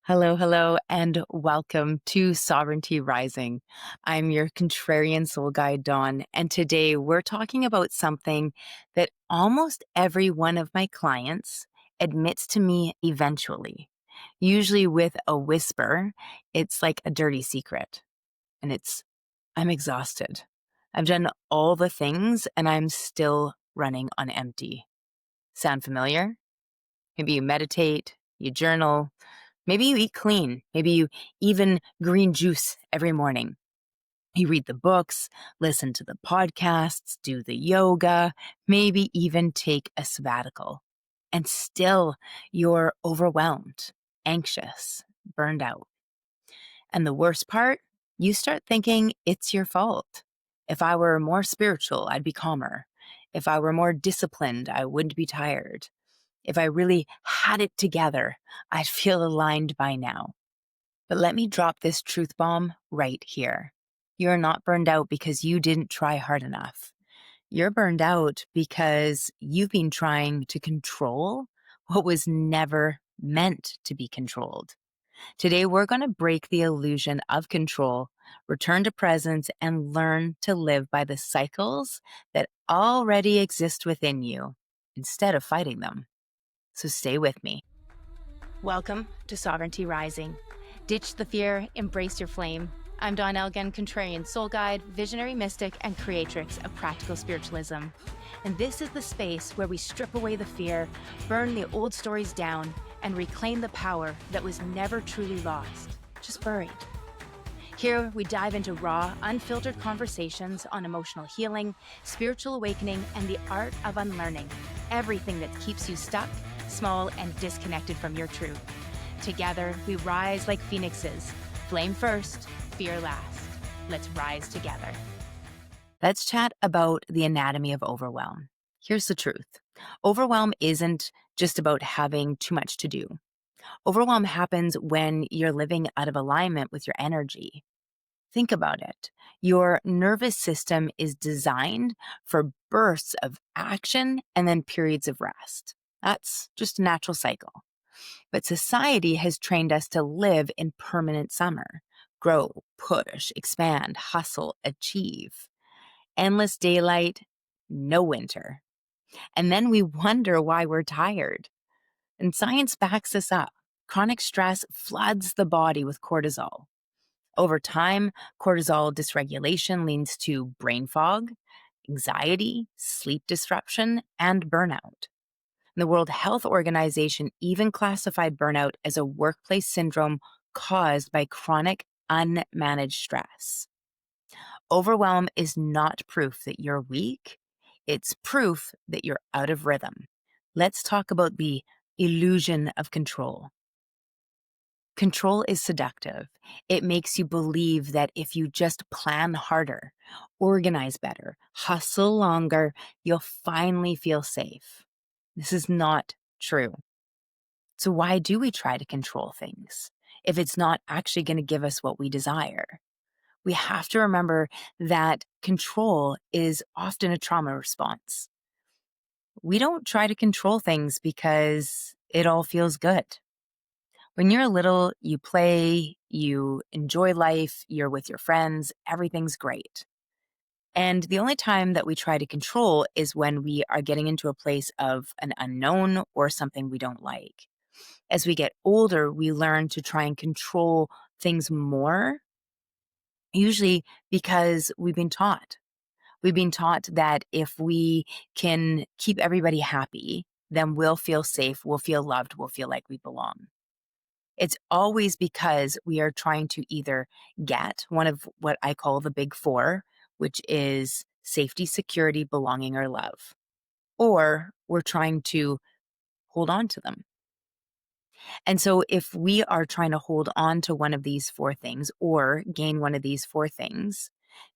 Hello, hello, and welcome to Sovereignty Rising. I'm your contrarian soul guide, Dawn, and today we're talking about something that almost every one of my clients admits to me eventually, usually with a whisper. It's like a dirty secret, and I'm exhausted. I've done all the things, and I'm still running on empty. Sound familiar? Maybe you meditate, you journal. Maybe you eat clean. Maybe you even green juice every morning. You read the books, listen to the podcasts, do the yoga, maybe even take a sabbatical. And still you're overwhelmed, anxious, burned out. And the worst part, you start thinking it's your fault. If I were more spiritual, I'd be calmer. If I were more disciplined, I wouldn't be tired. If I really had it together, I'd feel aligned by now. But let me drop this truth bomb right here. You're not burned out because you didn't try hard enough. You're burned out because you've been trying to control what was never meant to be controlled. Today, we're going to break the illusion of control, return to presence, and learn to live by the cycles that already exist within you instead of fighting them. So stay with me. Welcome to Sovereignty Rising. Ditch the fear, embrace your flame. I'm Dawn Elgin, contrarian soul guide, visionary mystic, and creatrix of practical spiritualism. And this is the space where we strip away the fear, burn the old stories down, and reclaim the power that was never truly lost, just buried. Here, we dive into raw, unfiltered conversations on emotional healing, spiritual awakening, and the art of unlearning everything that keeps you stuck, small, and disconnected from your truth. Together, we rise like phoenixes. Flame first, fear last. Let's rise together. Let's chat about the anatomy of overwhelm. Here's the truth. Overwhelm isn't just about having too much to do. Overwhelm happens when you're living out of alignment with your energy. Think about it. Your nervous system is designed for bursts of action and then periods of rest. That's just a natural cycle. But society has trained us to live in permanent summer, grow, push, expand, hustle, achieve. Endless daylight, no winter. And then we wonder why we're tired. And science backs this up. Chronic stress floods the body with cortisol. Over time, cortisol dysregulation leads to brain fog, anxiety, sleep disruption, and burnout. The World Health Organization even classified burnout as a workplace syndrome caused by chronic, unmanaged stress. Overwhelm is not proof that you're weak. It's proof that you're out of rhythm. Let's talk about the illusion of control. Control is seductive. It makes you believe that if you just plan harder, organize better, hustle longer, you'll finally feel safe. This is not true. So why do we try to control things if it's not actually going to give us what we desire? We have to remember that control is often a trauma response. We don't try to control things because it all feels good. When you're little, you play, you enjoy life, you're with your friends, everything's great. And the only time that we try to control is when we are getting into a place of an unknown or something we don't like. As we get older, we learn to try and control things more, usually because we've been taught. We've been taught that if we can keep everybody happy, then we'll feel safe, we'll feel loved, we'll feel like we belong. It's always because we are trying to either get one of what I call the big four, which is safety, security, belonging, or love, or we're trying to hold on to them. And so if we are trying to hold on to one of these four things or gain one of these four things,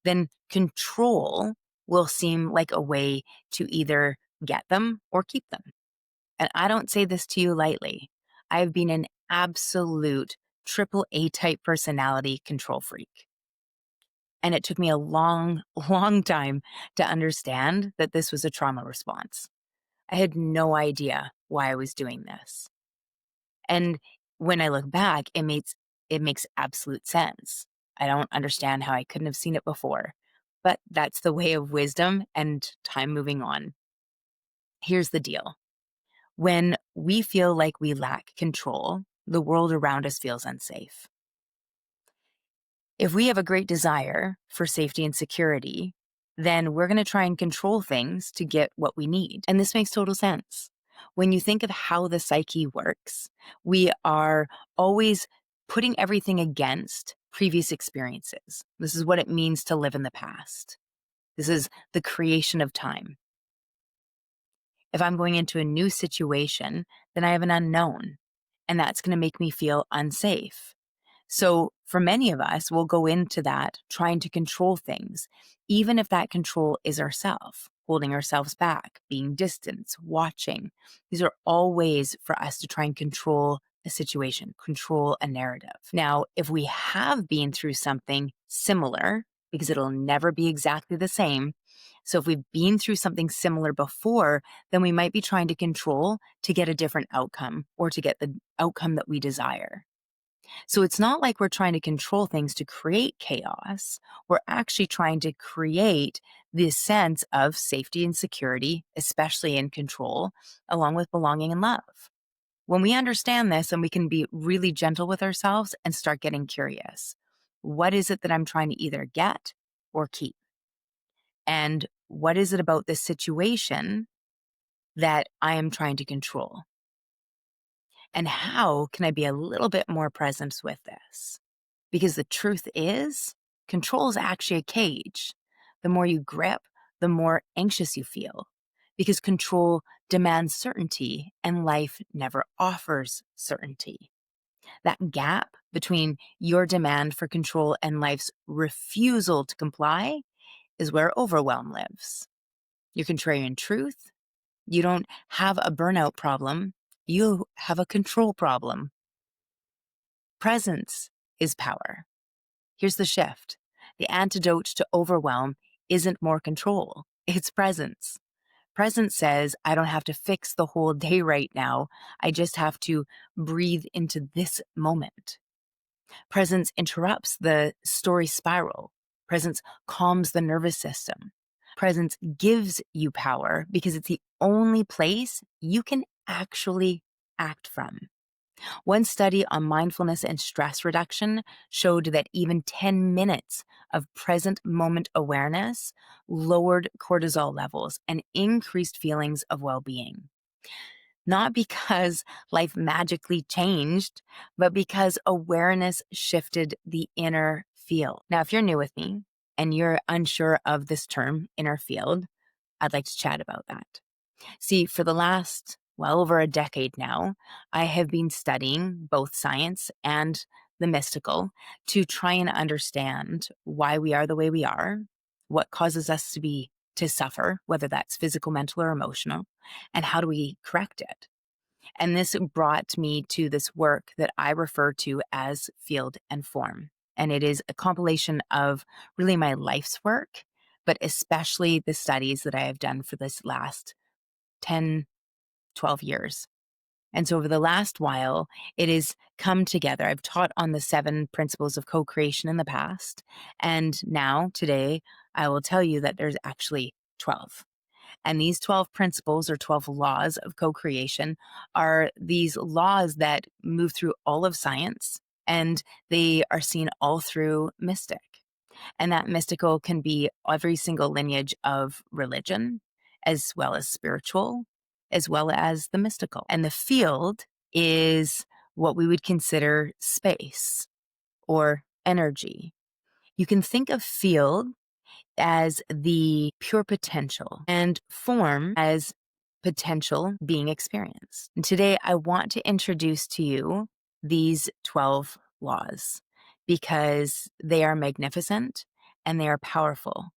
then control will seem like a way to either get them or keep them. And I don't say this to you lightly. I've been an absolute triple A type personality control freak. And it took me a long, long time to understand that this was a trauma response. I had no idea why I was doing this. And When I look back, it makes absolute sense. I don't understand how I couldn't have seen it before, but that's the way of wisdom and time moving on. Here's the deal. When we feel like we lack control, the world around us feels unsafe. If we have a great desire for safety and security, then we're going to try and control things to get what we need. And this makes total sense. When you think of how the psyche works, we are always putting everything against previous experiences. This is what it means to live in the past. This is the creation of time. If I'm going into a new situation, then I have an unknown, and that's going to make me feel unsafe. So, for many of us, we'll go into that trying to control things, even if that control is ourself, holding ourselves back, being distant, watching. These are all ways for us to try and control a situation, control a narrative. Now, if we have been through something similar, because it'll never be exactly the same. So, if we've been through something similar before, then we might be trying to control to get a different outcome or to get the outcome that we desire. So it's not like we're trying to control things to create chaos. We're actually trying to create this sense of safety and security, especially in control, along with belonging and love. When we understand this, and we can be really gentle with ourselves and start getting curious. What is it that I'm trying to either get or keep? And what is it about this situation that I am trying to control? And how can I be a little bit more present with this? Because the truth is, control is actually a cage. The more you grip, the more anxious you feel. Because control demands certainty, and life never offers certainty. That gap between your demand for control and life's refusal to comply is where overwhelm lives. Your contrarian truth, you don't have a burnout problem, you have a control problem. Presence is power. Here's the shift. The antidote to overwhelm isn't more control, it's presence. Presence says, I don't have to fix the whole day right now. I just have to breathe into this moment. Presence interrupts the story spiral. Presence calms the nervous system. Presence gives you power because it's the only place you can actually act from. One study on mindfulness and stress reduction showed that even 10 minutes of present moment awareness lowered cortisol levels and increased feelings of well-being. Not because life magically changed, but because awareness shifted the inner field. Now, if you're new with me and you're unsure of this term, inner field, I'd like to chat about that. See, for the last, well over a decade now, I have been studying both science and the mystical to try and understand why we are the way we are, what causes us to suffer, whether that's physical, mental, or emotional, and how do we correct it. And this brought me to this work that I refer to as Field and Form. And it is a compilation of really my life's work, but especially the studies that I have done for this last 10, 12 years. And so over the last while, it has come together. I've taught on the 7 principles of co-creation in the past. And now, today, I will tell you that there's actually 12. And these 12 principles or 12 laws of co-creation are these laws that move through all of science, and they are seen all through mystic. And that mystical can be every single lineage of religion, as well as spiritual, as well as the mystical. And the field is what we would consider space or energy. You can think of field as the pure potential and form as potential being experienced. And today, I want to introduce to you these 12 laws because they are magnificent and they are powerful.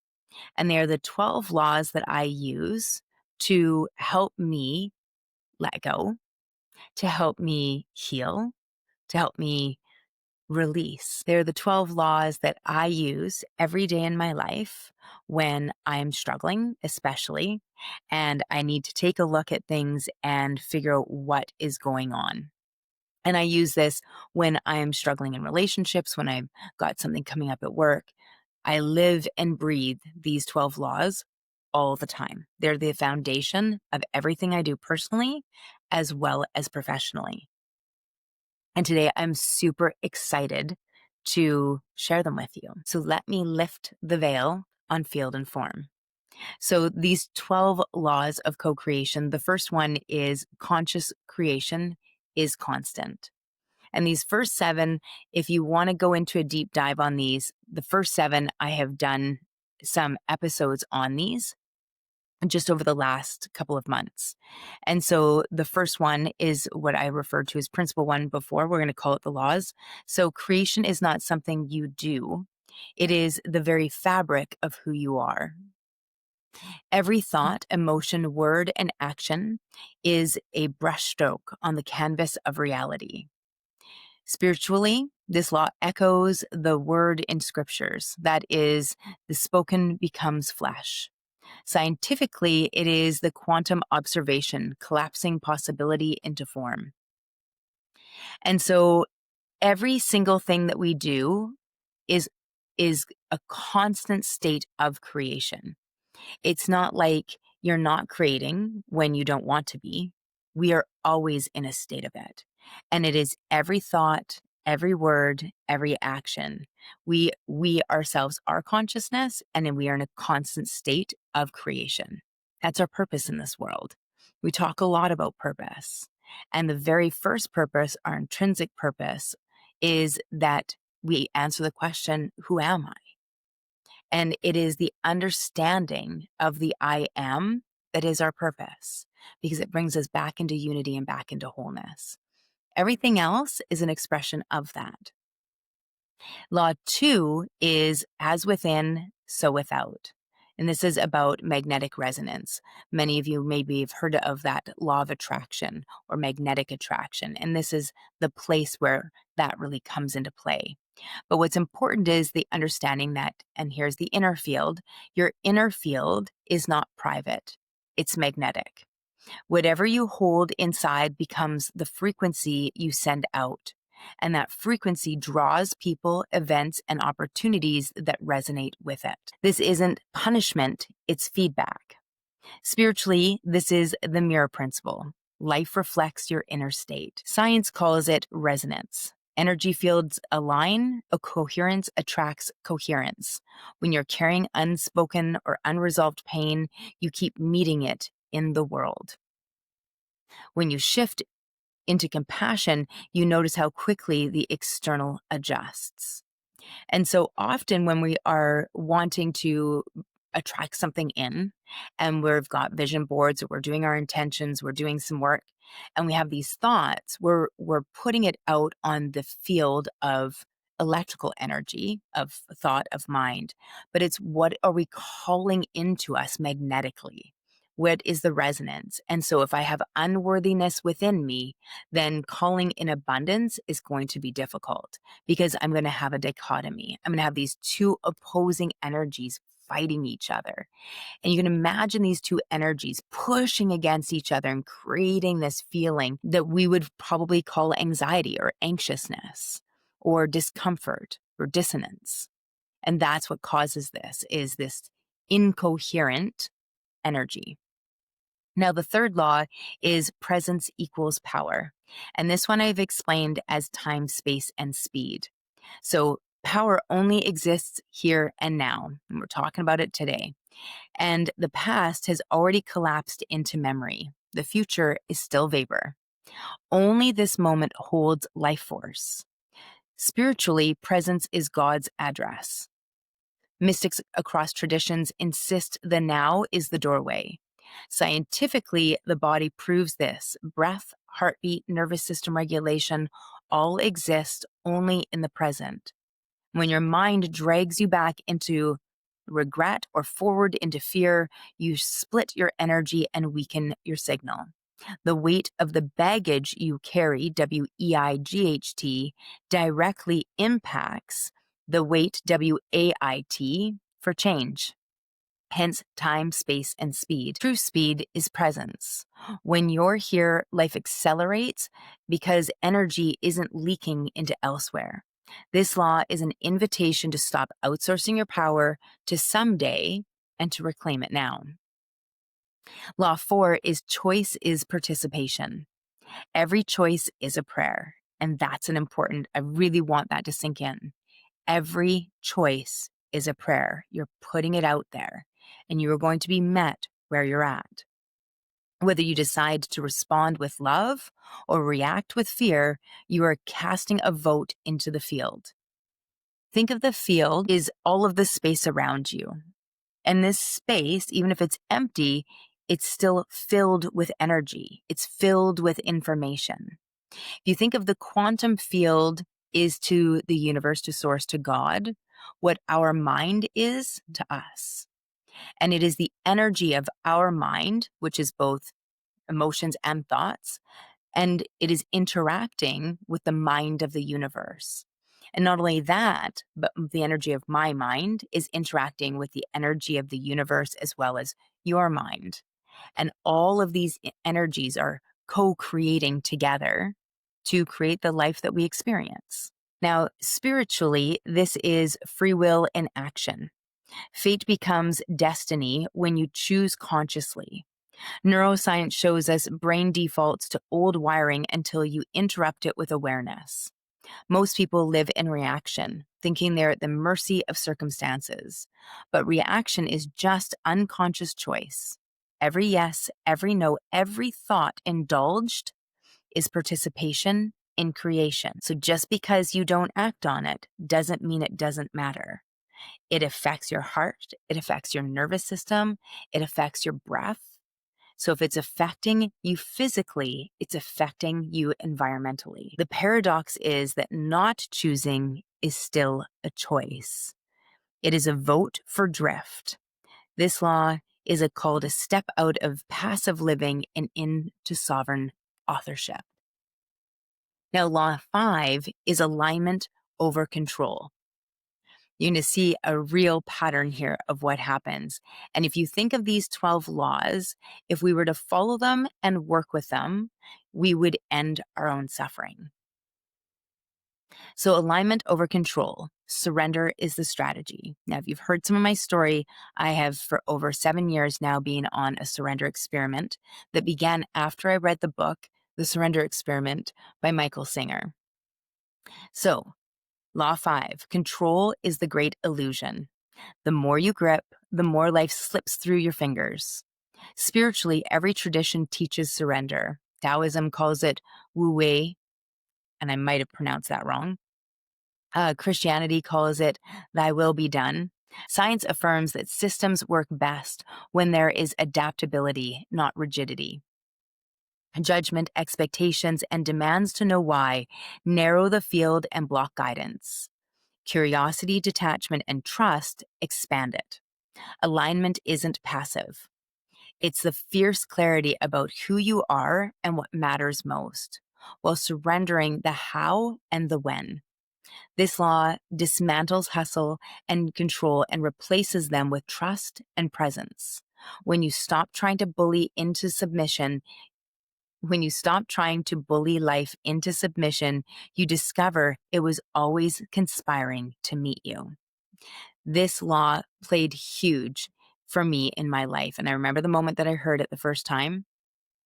And they are the 12 laws that I use to help me let go, to help me heal, to help me release. They're the 12 laws that I use every day in my life when I'm struggling, especially, and I need to take a look at things and figure out what is going on. And I use this when I am struggling in relationships, when I've got something coming up at work. I live and breathe these 12 laws all the time. They're the foundation of everything I do personally as well as professionally. And today I'm super excited to share them with you. So let me lift the veil on field and form. So these 12 laws of co-creation, the first one is conscious creation is constant. And these first 7, if you want to go into a deep dive on these, the first 7, I have done some episodes on these just over the last couple of months. And so the first one is what I referred to as principle 1 before. We're going to call it the laws. So creation is not something you do. It is the very fabric of who you are. Every thought, emotion, word, and action is a brushstroke on the canvas of reality. Spiritually, this law echoes the word in scriptures. That is, the spoken becomes flesh. Scientifically, it is the quantum observation collapsing possibility into form. And so every single thing that we do is a constant state of creation. It's not like you're not creating when you don't want to be. We are always in a state of it. And it is every thought, every word, every action. We ourselves are consciousness, and then we are in a constant state of creation. That's our purpose in this world. We talk a lot about purpose. And the very first purpose, our intrinsic purpose, is that we answer the question, who am I? And it is the understanding of the I am that is our purpose, because it brings us back into unity and back into wholeness. Everything else is an expression of that. Law 2 is as within, so without. And this is about magnetic resonance. Many of you maybe have heard of that law of attraction or magnetic attraction. And this is the place where that really comes into play. But what's important is the understanding that, and here's the inner field, your inner field is not private, it's magnetic. Whatever you hold inside becomes the frequency you send out. And that frequency draws people, events, and opportunities that resonate with it. This isn't punishment, it's feedback. Spiritually, this is the mirror principle. Life reflects your inner state. Science calls it resonance. Energy fields align, a coherence attracts coherence. When you're carrying unspoken or unresolved pain, you keep meeting it in the world. When you shift into compassion, you notice how quickly the external adjusts. And so often when we are wanting to attract something in, and we've got vision boards, or we're doing our intentions, we're doing some work, and we have these thoughts, we're putting it out on the field of electrical energy, of thought, of mind. But it's, what are we calling into us magnetically? What is the resonance? And so if I have unworthiness within me, then calling in abundance is going to be difficult, because I'm going to have a dichotomy. I'm going to have these two opposing energies fighting each other. And you can imagine these two energies pushing against each other and creating this feeling that we would probably call anxiety or anxiousness or discomfort or dissonance. And that's what causes this, is this incoherent energy. Now, the third law is presence equals power. And this one I've explained as time, space, and speed. So power only exists here and now. And we're talking about it today. And the past has already collapsed into memory. The future is still vapor. Only this moment holds life force. Spiritually, presence is God's address. Mystics across traditions insist the now is the doorway. Scientifically, the body proves this. Breath, heartbeat, nervous system regulation all exist only in the present. When your mind drags you back into regret or forward into fear, you split your energy and weaken your signal. The weight of the baggage you carry, WEIGHT, directly impacts the weight, WAIT, for change. hence time, space, and speed. True speed is presence. When you're here, life accelerates because energy isn't leaking into elsewhere. This law is an invitation to stop outsourcing your power to someday and to reclaim it now. Law 4 is choice is participation. Every choice is a prayer. And that's an important, I really want that to sink in. Every choice is a prayer. You're putting it out there and you are going to be met where you're at. Whether you decide to respond with love or react with fear, you are casting a vote into the field. Think of the field is all of the space around you. And this space, even if it's empty, it's still filled with energy. It's filled with information. If you think of the quantum field is to the universe, to source, to God, what our mind is to us. And it is the energy of our mind, which is both emotions and thoughts, and it is interacting with the mind of the universe. And not only that, but the energy of my mind is interacting with the energy of the universe as well as your mind. And all of these energies are co-creating together to create the life that we experience. Now, spiritually, this is free will in action. Fate becomes destiny when you choose consciously. Neuroscience shows us brain defaults to old wiring until you interrupt it with awareness. Most people live in reaction, thinking they're at the mercy of circumstances. But reaction is just unconscious choice. Every yes, every no, every thought indulged is participation in creation. So just because you don't act on it doesn't mean it doesn't matter. It affects your heart, it affects your nervous system, it affects your breath. So if it's affecting you physically, it's affecting you environmentally. The paradox is that not choosing is still a choice. It is a vote for drift. This law is a call to step out of passive living and into sovereign authorship. Now, law 5 is alignment over control. You're going to see a real pattern here of what happens. And if you think of these 12 laws, if we were to follow them and work with them, we would end our own suffering. So alignment over control. Surrender is the strategy. Now, if you've heard some of my story, I have for over 7 years now been on a surrender experiment that began after I read the book, The Surrender Experiment by Michael Singer. So, Law 5, control is the great illusion. The more you grip, the more life slips through your fingers. Spiritually, every tradition teaches surrender. Taoism calls it Wu Wei, and I might have pronounced that wrong. Christianity calls it Thy will be done. Science affirms that systems work best when there is adaptability, not rigidity. Judgment, expectations, and demands to know why narrow the field and block guidance. Curiosity, detachment, and trust expand it. Alignment isn't passive. It's the fierce clarity about who you are and what matters most, while surrendering the how and the when. This law dismantles hustle and control and replaces them with trust and presence. When you stop trying to bully into submission, when you stop trying to bully life into submission, you discover it was always conspiring to meet you. This law played huge for me in my life. And I remember the moment that I heard it the first time.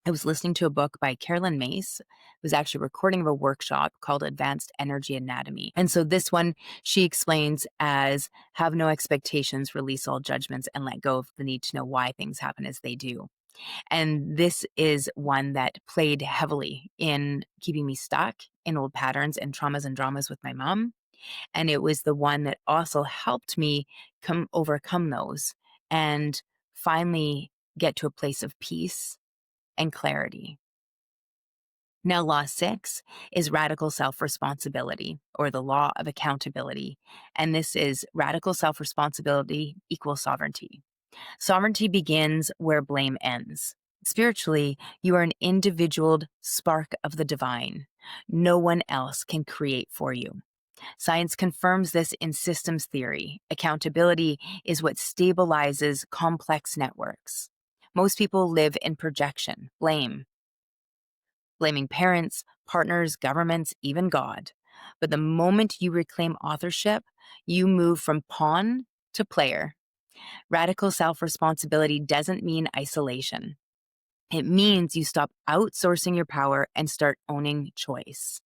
I was listening to a book by Carolyn Mace. It was actually a recording of a workshop called Advanced Energy Anatomy. And so this one, she explains as have no expectations, release all judgments, and let go of the need to know why things happen as they do. And this is one that played heavily in keeping me stuck in old patterns and traumas and dramas with my mom. And it was the one that also helped me overcome those and finally get to a place of peace and clarity. Now, law 6 is radical self-responsibility, or the law of accountability. And this is radical self-responsibility equals sovereignty. Sovereignty begins where blame ends. Spiritually, you are an individual spark of the divine. No one else can create for you. Science confirms this in systems theory. Accountability is what stabilizes complex networks. Most people live in projection, blaming parents, partners, governments, even God. But the moment you reclaim authorship, you move from pawn to player. Radical self responsibility doesn't mean isolation. It means you stop outsourcing your power and start owning choice.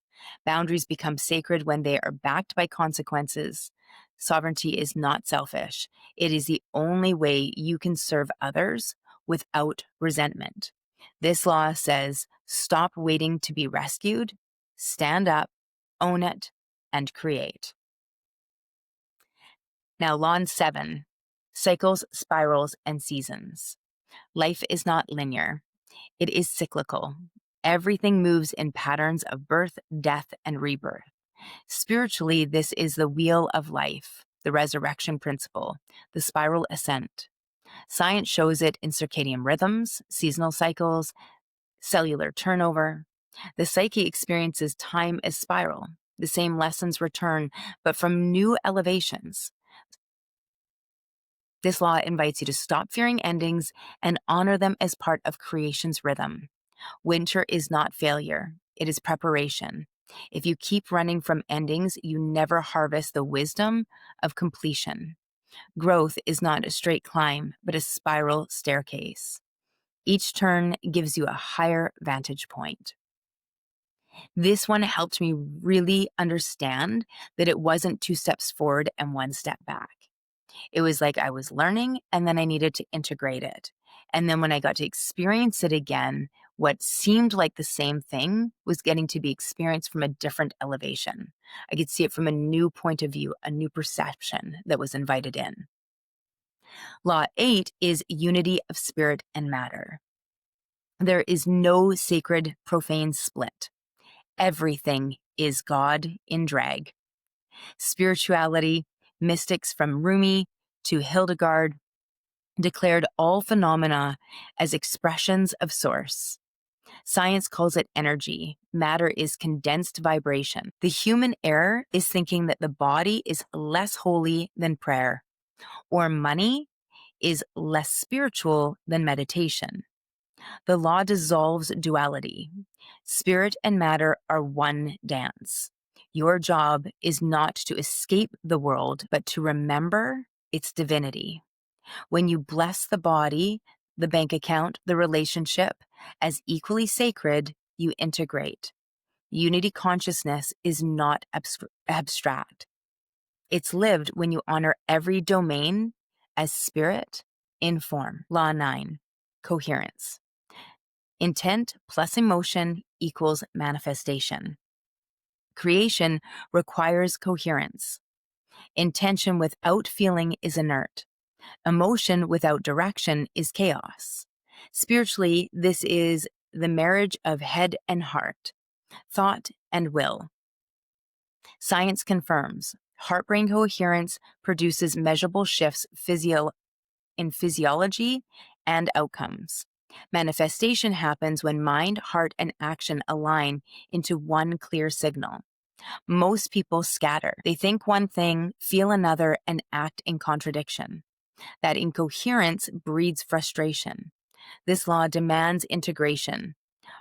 Boundaries become sacred when they are backed by consequences. Sovereignty is not selfish. It is the only way you can serve others without resentment. This law says stop waiting to be rescued, stand up, own it, and create. Now, law 7, cycles, spirals, and seasons. Life is not linear. It is cyclical. Everything moves in patterns of birth, death, and rebirth. Spiritually, this is the wheel of life, the resurrection principle, the spiral ascent. Science shows it in circadian rhythms, seasonal cycles, cellular turnover. The psyche experiences time as spiral. The same lessons return, but from new elevations. This law invites you to stop fearing endings and honor them as part of creation's rhythm. Winter is not failure, it is preparation. If you keep running from endings, you never harvest the wisdom of completion. Growth is not a straight climb, but a spiral staircase. Each turn gives you a higher vantage point. This one helped me really understand that it wasn't 2 steps forward and 1 step back. It was like I was learning and then I needed to integrate it. And then when I got to experience it again, what seemed like the same thing was getting to be experienced from a different elevation. I could see it from a new point of view, a new perception that was invited in. Law 8 is unity of spirit and matter. There is no sacred, profane split. Everything is God in drag. Spirituality, mystics from Rumi to Hildegard, declared all phenomena as expressions of source. Science calls it energy. Matter is condensed vibration. The human error is thinking that the body is less holy than prayer, or money is less spiritual than meditation. The law dissolves duality. Spirit and matter are one dance. Your job is not to escape the world, but to remember its divinity. When you bless the body, the bank account, the relationship as equally sacred, you integrate. Unity consciousness is not abstract. It's lived when you honor every domain as spirit in form. Law 9, coherence. Intent plus emotion equals manifestation. Creation requires coherence. Intention without feeling is inert. Emotion without direction is chaos. Spiritually, this is the marriage of head and heart, thought and will. Science confirms heart-brain coherence produces measurable shifts in physiology and outcomes. Manifestation happens when mind, heart, and action align into one clear signal. Most people scatter. They think one thing, feel another, and act in contradiction. That incoherence breeds frustration. This law demands integration.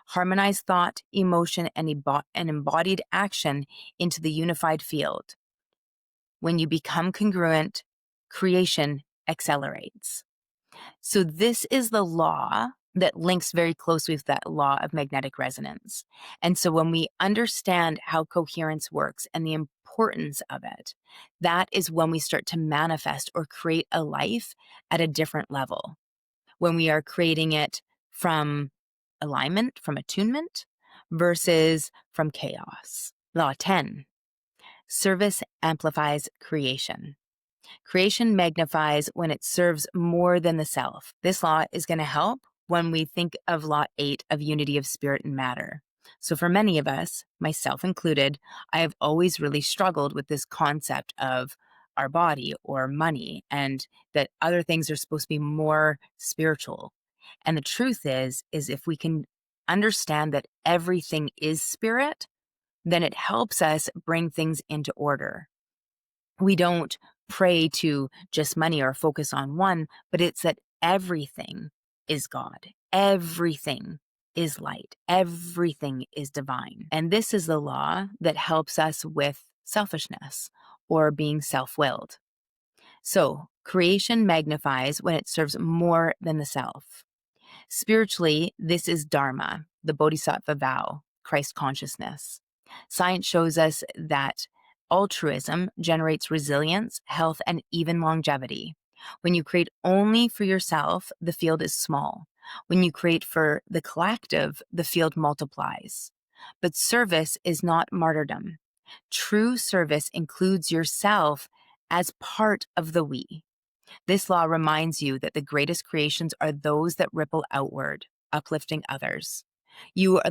Harmonize thought, emotion, and embodied action into the unified field. When you become congruent, creation accelerates. So this is the law that links very closely with that law of magnetic resonance. And so when we understand how coherence works and the importance of it, that is when we start to manifest or create a life at a different level. When we are creating it from alignment, from attunement, versus from chaos. Law 10, service amplifies creation. Creation magnifies when it serves more than the self. This law is going to help when we think of Law 8 of unity of spirit and matter. So for many of us, myself included, I have always really struggled with this concept of our body or money and that other things are supposed to be more spiritual. And the truth is if we can understand that everything is spirit, then it helps us bring things into order. We don't pray to just money or focus on one, but it's that everything is God. Everything is light. Everything is divine. And this is the law that helps us with selfishness or being self-willed. So creation magnifies when it serves more than the self. Spiritually, this is Dharma, the Bodhisattva vow, Christ consciousness. Science shows us that altruism generates resilience, health, and even longevity. When you create only for yourself, the field is small. When you create for the collective, the field multiplies. But service is not martyrdom. True service includes yourself as part of the we. This law reminds you that the greatest creations are those that ripple outward, uplifting others. You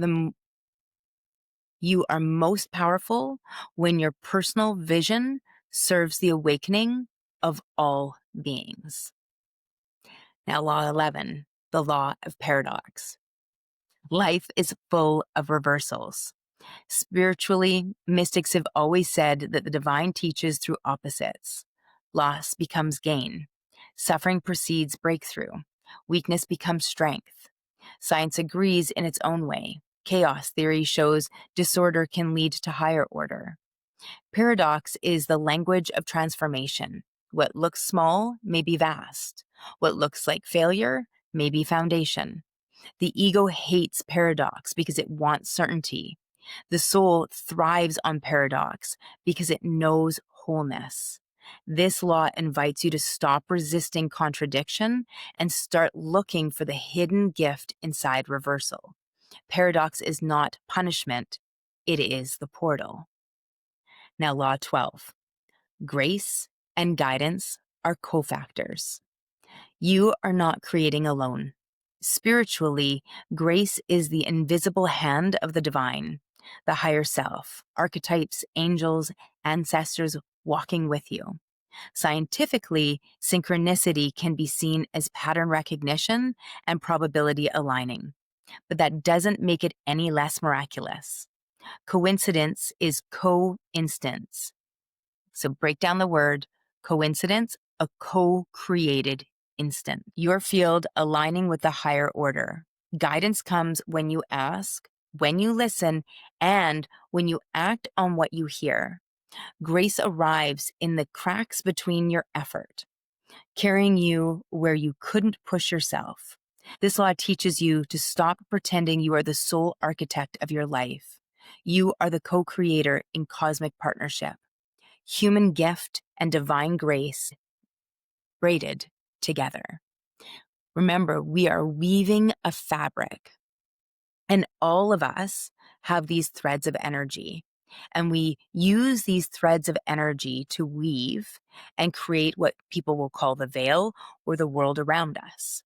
are most powerful when your personal vision serves the awakening of all beings. Now, law 11, the law of paradox. Life is full of reversals. Spiritually, mystics have always said that the divine teaches through opposites. Loss becomes gain. Suffering precedes breakthrough. Weakness becomes strength. Science agrees in its own way. Chaos theory shows disorder can lead to higher order. Paradox is the language of transformation. What looks small may be vast. What looks like failure may be foundation. The ego hates paradox because it wants certainty. The soul thrives on paradox because it knows wholeness. This law invites you to stop resisting contradiction and start looking for the hidden gift inside reversal. Paradox is not punishment, it is the portal. Now, law 12. Grace and guidance are cofactors. You are not creating alone. Spiritually, grace is the invisible hand of the divine, the higher self, archetypes, angels, ancestors walking with you. Scientifically, synchronicity can be seen as pattern recognition and probability aligning, but that doesn't make it any less miraculous. Coincidence is co-instance. So break down the word coincidence, a co-created instant. Your field aligning with the higher order. Guidance comes when you ask, when you listen, and when you act on what you hear. Grace arrives in the cracks between your effort, carrying you where you couldn't push yourself. This law teaches you to stop pretending you are the sole architect of your life. You are the co-creator in cosmic partnership. Human gift and divine grace braided together. Remember, we are weaving a fabric, and all of us have these threads of energy. And we use these threads of energy to weave and create what people will call the veil or the world around us.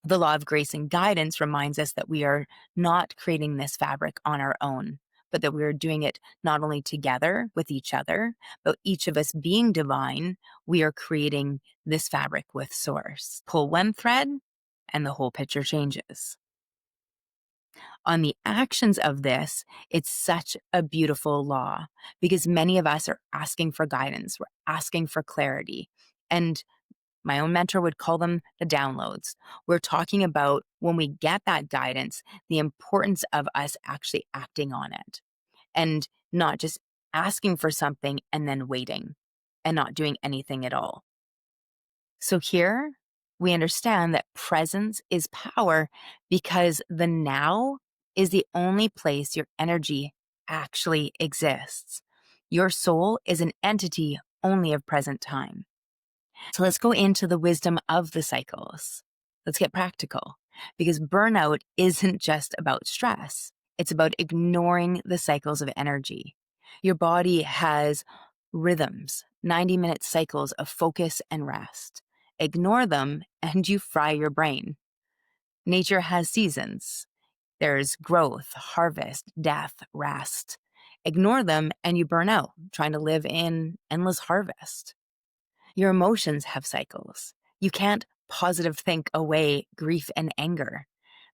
The law of grace and guidance reminds us that we are not creating this fabric on our own, but that we are doing it not only together with each other, but each of us being divine, we are creating this fabric with source. Pull one thread and the whole picture changes. On the actions of this, it's such a beautiful law because many of us are asking for guidance. We're asking for clarity. And my own mentor would call them the downloads. We're talking about when we get that guidance, the importance of us actually acting on it and not just asking for something and then waiting and not doing anything at all. So here we understand that presence is power because the now is the only place your energy actually exists. Your soul is an entity only of present time. So let's go into the wisdom of the cycles. Let's get practical because burnout isn't just about stress. It's about ignoring the cycles of energy. Your body has rhythms, 90-minute cycles of focus and rest. Ignore them and you fry your brain. Nature has seasons. There's growth, harvest, death, rest. Ignore them and you burn out, trying to live in endless harvest. Your emotions have cycles. You can't positive think away grief and anger.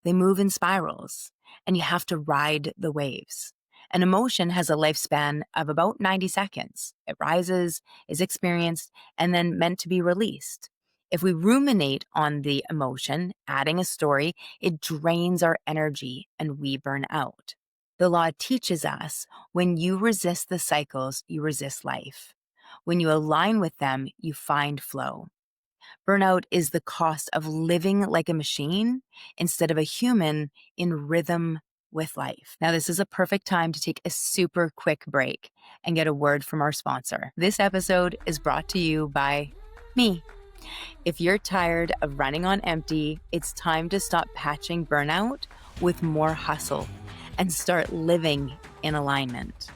They move in spirals, and you have to ride the waves. An emotion has a lifespan of about 90 seconds. It rises, is experienced, and then meant to be released. If we ruminate on the emotion, adding a story, it drains our energy and we burn out. The law teaches us when you resist the cycles, you resist life. When you align with them, you find flow. Burnout is the cost of living like a machine instead of a human in rhythm with life. Now, this is a perfect time to take a super quick break and get a word from our sponsor. This episode is brought to you by me. If you're tired of running on empty, it's time to stop patching burnout with more hustle and start living in alignment.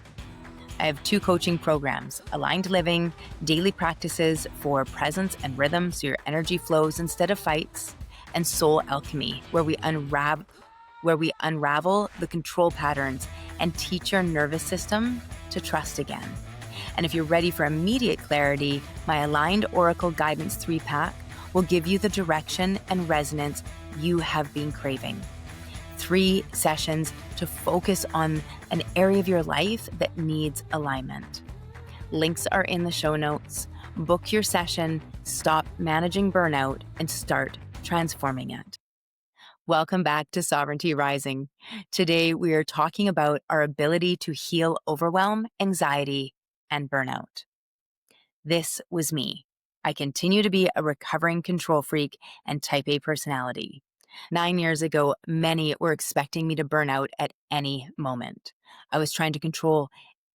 I have 2 coaching programs, Aligned Living, daily practices for presence and rhythm so your energy flows instead of fights, and Soul Alchemy, where we unravel the control patterns and teach your nervous system to trust again. And if you're ready for immediate clarity, my Aligned Oracle Guidance 3-pack will give you the direction and resonance you have been craving. 3 sessions to focus on an area of your life that needs alignment. Links are in the show notes. Book your session, stop managing burnout, and start transforming it. Welcome back to Sovereignty Rising. Today, we are talking about our ability to heal overwhelm, anxiety, and burnout. This was me. I continue to be a recovering control freak and type A personality. 9 years ago, many were expecting me to burn out at any moment. I was trying to control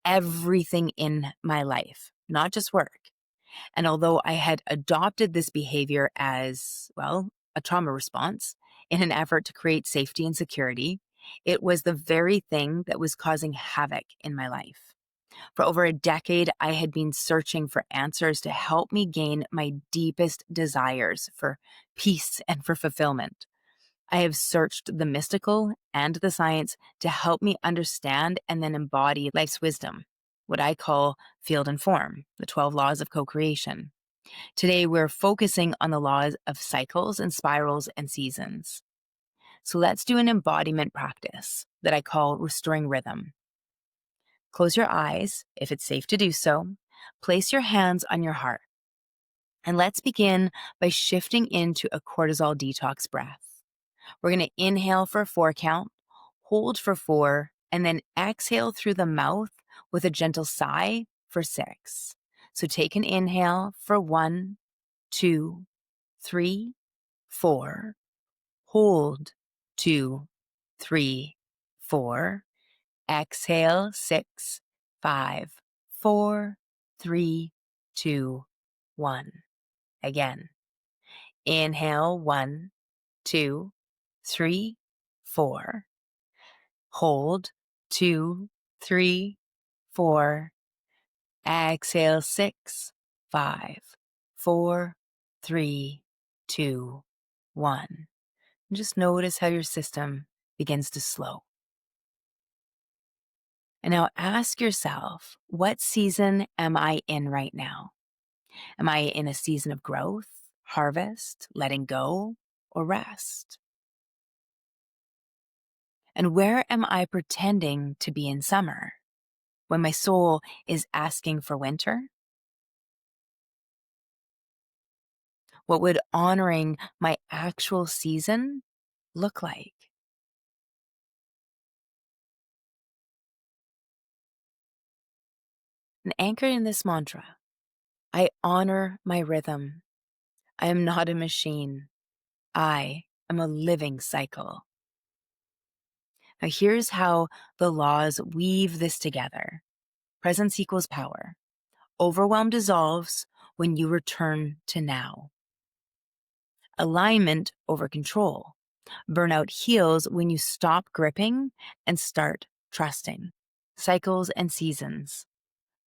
everything in my life, not just work. And although I had adopted this behavior as, well, a trauma response in an effort to create safety and security, it was the very thing that was causing havoc in my life. For over a decade, I had been searching for answers to help me gain my deepest desires for peace and for fulfillment. I have searched the mystical and the science to help me understand and then embody life's wisdom, what I call field and form, the 12 laws of co-creation. Today, we're focusing on the laws of cycles and spirals and seasons. So let's do an embodiment practice that I call restoring rhythm. Close your eyes, if it's safe to do so. Place your hands on your heart. And let's begin by shifting into a cortisol detox breath. We're going to inhale for a 4 count, hold for 4, and then exhale through the mouth with a gentle sigh for 6. So take an inhale for 1, 2, 3, 4. Hold 2, 3, 4. Exhale 6, 5, 4, 3, 2, 1. Again. Inhale 1, 2, 3, 4. Hold 2, 3, 4. Exhale 6, 5, 4, 3, 2, 1. And just notice how your system begins to slow. And now ask yourself, what season am I in right now? Am I in a season of growth, harvest, letting go, or rest? And where am I pretending to be in summer when my soul is asking for winter? What would honoring my actual season look like? And anchored in this mantra, I honor my rhythm. I am not a machine. I am a living cycle. Now, here's how the laws weave this together. Presence equals power. Overwhelm dissolves when you return to now. Alignment over control. Burnout heals when you stop gripping and start trusting. Cycles and seasons.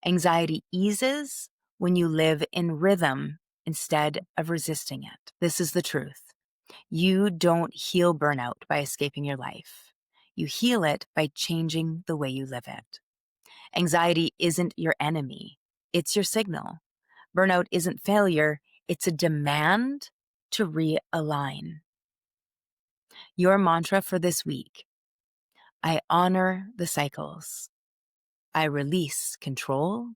Anxiety eases when you live in rhythm instead of resisting it. This is the truth. You don't heal burnout by escaping your life. You heal it by changing the way you live it. Anxiety isn't your enemy. It's your signal. Burnout isn't failure. It's a demand to realign. Your mantra for this week: I honor the cycles. I release control.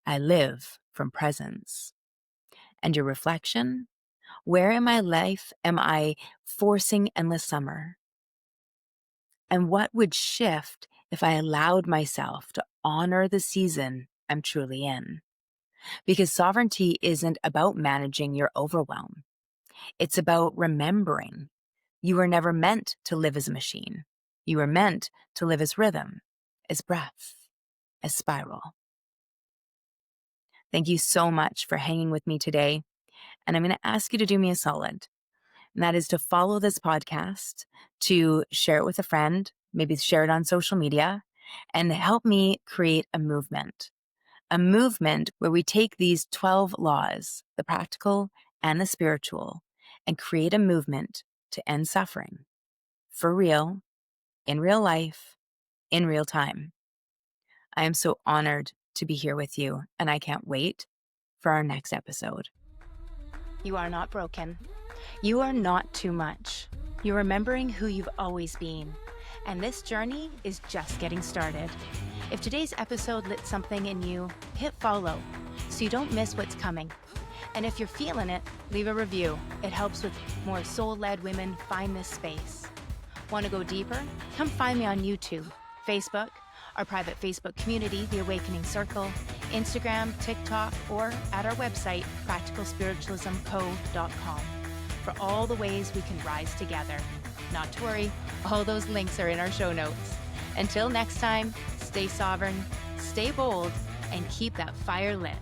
I live from presence. And your reflection? Where in my life am I forcing endless summer? And what would shift if I allowed myself to honor the season I'm truly in? Because sovereignty isn't about managing your overwhelm. It's about remembering you were never meant to live as a machine. You were meant to live as rhythm, as breath, as spiral. Thank you so much for hanging with me today. And I'm going to ask you to do me a solid. And that is to follow this podcast, to share it with a friend, maybe share it on social media, and help me create a movement where we take these 12 laws, the practical and the spiritual, and create a movement to end suffering for real, in real life, in real time. I am so honored to be here with you, and I can't wait for our next episode. You are not broken. You are not too much. You're remembering who you've always been. And this journey is just getting started. If today's episode lit something in you, hit follow so you don't miss what's coming. And if you're feeling it, leave a review. It helps with more soul-led women find this space. Want to go deeper? Come find me on YouTube, Facebook, our private Facebook community, The Awakening Circle, Instagram, TikTok, or at our website, practicalspiritualismco.com, for all the ways we can rise together. Not to worry, all those links are in our show notes. Until next time, stay sovereign, stay bold, and keep that fire lit.